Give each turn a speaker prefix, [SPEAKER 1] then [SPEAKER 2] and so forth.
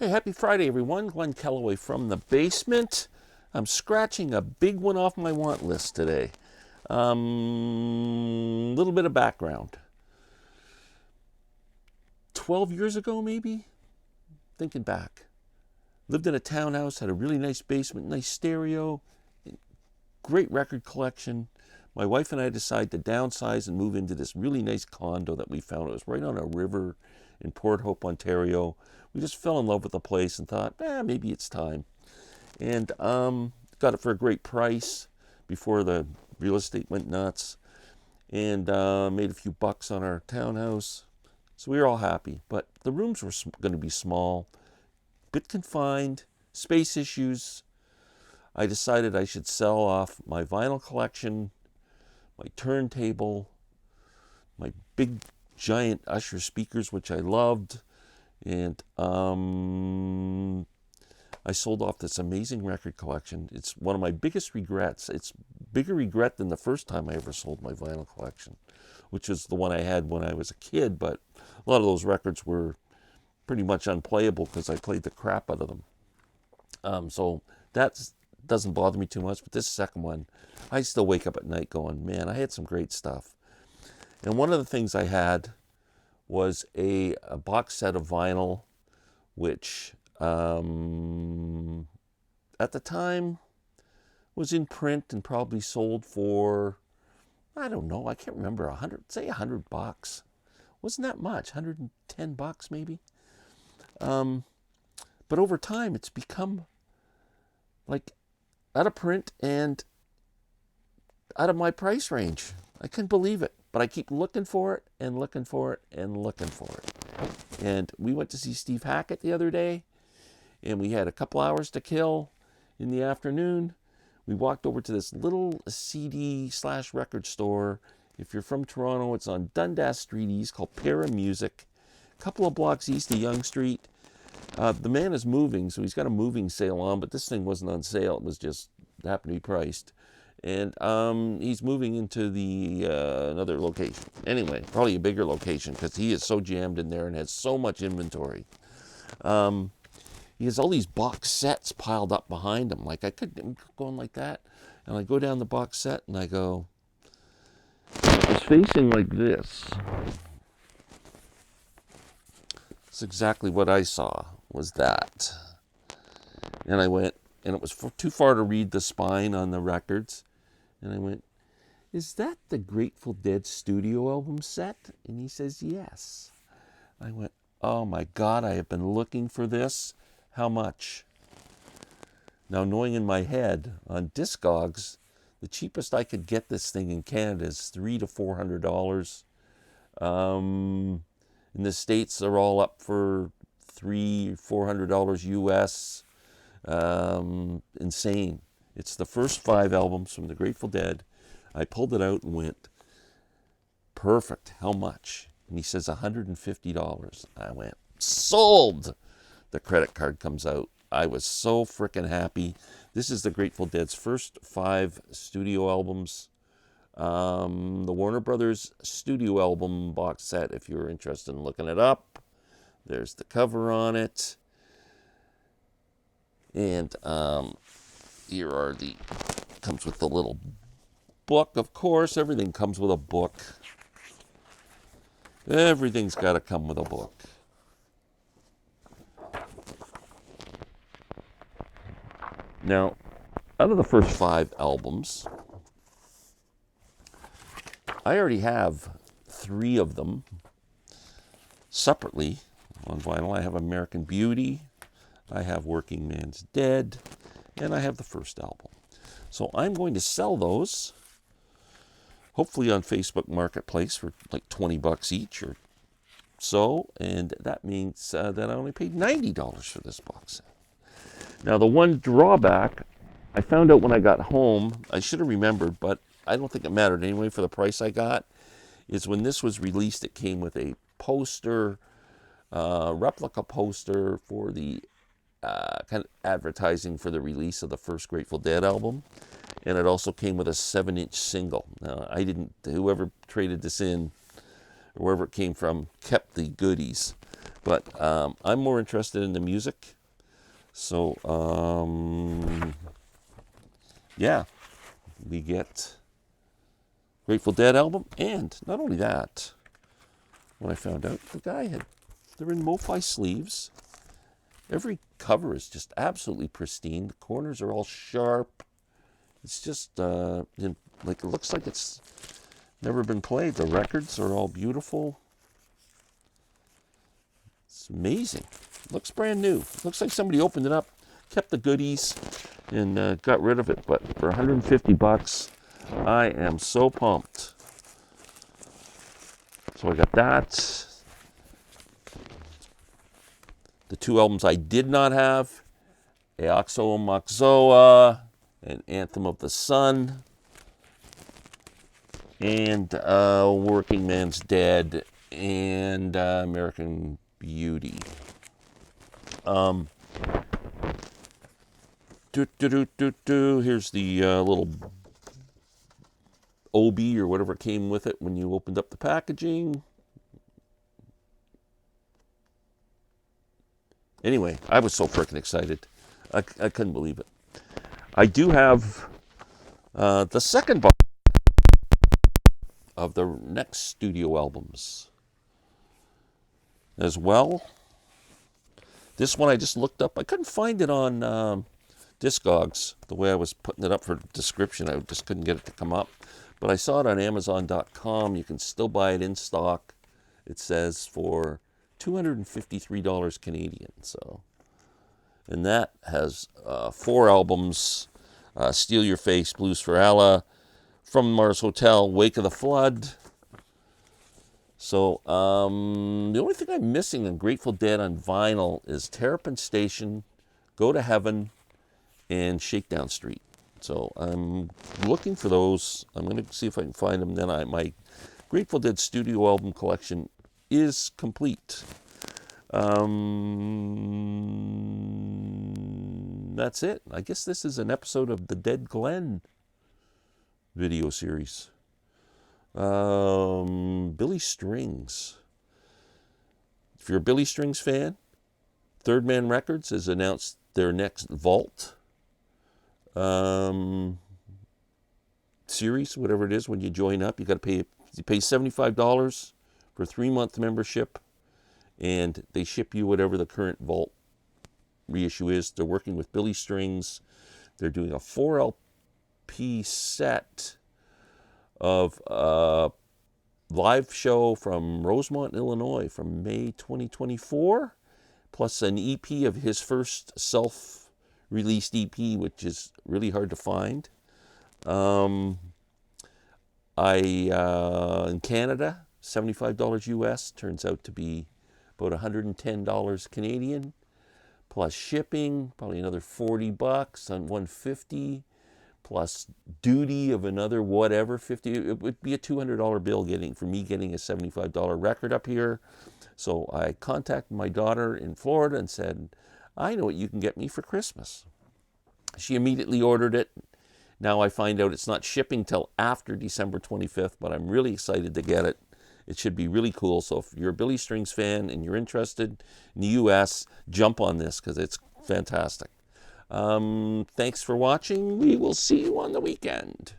[SPEAKER 1] Hey, happy Friday, everyone. Glenn Kellaway from the basement. I'm scratching a big one off my want list today. Little bit of background. 12 years ago, maybe? Thinking back. Lived in a townhouse, had a really nice basement, nice stereo, great record collection. My wife and I decided to downsize and move into this really nice condo that we found. It was right on a river in Port Hope, Ontario. We just fell in love with the place and thought, maybe it's time. And got it for a great price before the real estate went nuts. And made a few bucks on our townhouse. So we were all happy. But the rooms were going to be small, bit confined, space issues. I decided I should sell off my vinyl collection, my turntable, my big giant Usher speakers, which I loved, and I sold off this amazing record collection. It's one of my biggest regrets. It's bigger regret than the first time I ever sold my vinyl collection, which is the one I had when I was a kid, but a lot of those records were pretty much unplayable because I played the crap out of them. So that doesn't bother me too much, but this second one, I still wake up at night going, man, I had some great stuff. And one of the things I had was a box set of vinyl, which at the time was in print and probably sold for, I don't know, I can't remember, $100. Wasn't that much, $110 maybe. But over time, it's become like out of print and out of my price range. I couldn't believe it, but I keep looking for it and looking for it and looking for it. And we went to see Steve Hackett the other day, and we had a couple hours to kill in the afternoon. We walked over to this little CD/record store. If you're from Toronto, it's on Dundas Street East, called Para Music, a couple of blocks east of Yonge Street. The man is moving, so he's got a moving sale on, but this thing wasn't on sale. It was just happened to be priced. And he's moving into the another location. Anyway, probably a bigger location because he is so jammed in there and has so much inventory. He has all these box sets piled up behind him. Like I couldn't go on like that. And I go down the box set and I go, it's facing like this. That's exactly what I saw, was that. And I went, and it was too far to read the spine on the records. And I went, is that the Grateful Dead studio album set? And he says, yes. I went, oh my God, I have been looking for this. How much? Now, knowing in my head, on Discogs, the cheapest I could get this thing in Canada is $300 to $400. In the States, they're all up for $300, $400 US. Insane. It's the first 5 albums from the Grateful Dead. I pulled it out and went, perfect. How much? And he says $150. I went, sold. The credit card comes out. I was so freaking happy. This is the Grateful Dead's first 5 studio albums. The Warner Brothers studio album box set, if you're interested in looking it up. There's the cover on it. And here are comes with the little book, of course. Everything comes with a book. Everything's got to come with a book. Now, out of the first 5 albums, I already have 3 of them separately on vinyl. I have American Beauty, I have Working Man's Dead, and I have the first album. So I'm going to sell those, hopefully on Facebook Marketplace for like $20 each or so, and that means that I only paid $90 for this box set. Now, the one drawback, I found out when I got home, I should have remembered, but I don't think it mattered anyway for the price I got, is when this was released, it came with a poster, replica poster for the kind of advertising for the release of the first Grateful Dead album. And it also came with a 7-inch single. Now, whoever traded this in, or wherever it came from, kept the goodies. But I'm more interested in the music. So, yeah, we get Grateful Dead album. And not only that, when I found out, they're in MoFi sleeves. Every cover is just absolutely pristine. The corners are all sharp. It's just, it looks like it's never been played. The records are all beautiful. It's amazing. Looks brand new. Looks like somebody opened it up, kept the goodies, and got rid of it. But for $150, I am so pumped. So I got that. The two albums I did not have, Eoxo Moxoa and Anthem of the Sun, and Working Man's Dead and American Beauty. Here's the little OB or whatever came with it when you opened up the packaging. Anyway, I was so freaking excited. I couldn't believe it. I do have the second box of the next studio albums as well. This one I just looked up. I couldn't find it on Discogs. The way I was putting it up for description, I just couldn't get it to come up. But I saw it on Amazon.com. You can still buy it in stock. It says for $253 Canadian. So, and that has 4 albums: Steal Your Face, Blues for Allah, From Mars Hotel, Wake of the Flood. So the only thing I'm missing in Grateful Dead on vinyl is Terrapin Station, Go to Heaven, and Shakedown Street. So I'm looking for those. I'm going to see if I can find them. Then my Grateful Dead studio album collection is complete. That's it. I guess this is an episode of the Dead Glen video series. Billy Strings. If you're a Billy Strings fan, Third Man Records has announced their next Vault series, whatever it is. When you join up, you pay $75 for a 3-month membership, and they ship you whatever the current Vault reissue is. They're working with Billy Strings. They're doing a 4 LP set of a live show from Rosemont, Illinois from May 2024, plus an EP of his first self-released EP, which is really hard to find. In Canada, $75 US turns out to be about $110 Canadian, plus shipping, probably another $40 on $150. Plus duty of another whatever, $50. It would be a $200 bill for me getting a $75 record up here. So I contacted my daughter in Florida and said, I know what you can get me for Christmas. She immediately ordered it. Now I find out it's not shipping till after December 25th, but I'm really excited to get it. It should be really cool. So if you're a Billy Strings fan and you're interested in the U.S., jump on this because it's fantastic. Thanks for watching. We will see you on the weekend.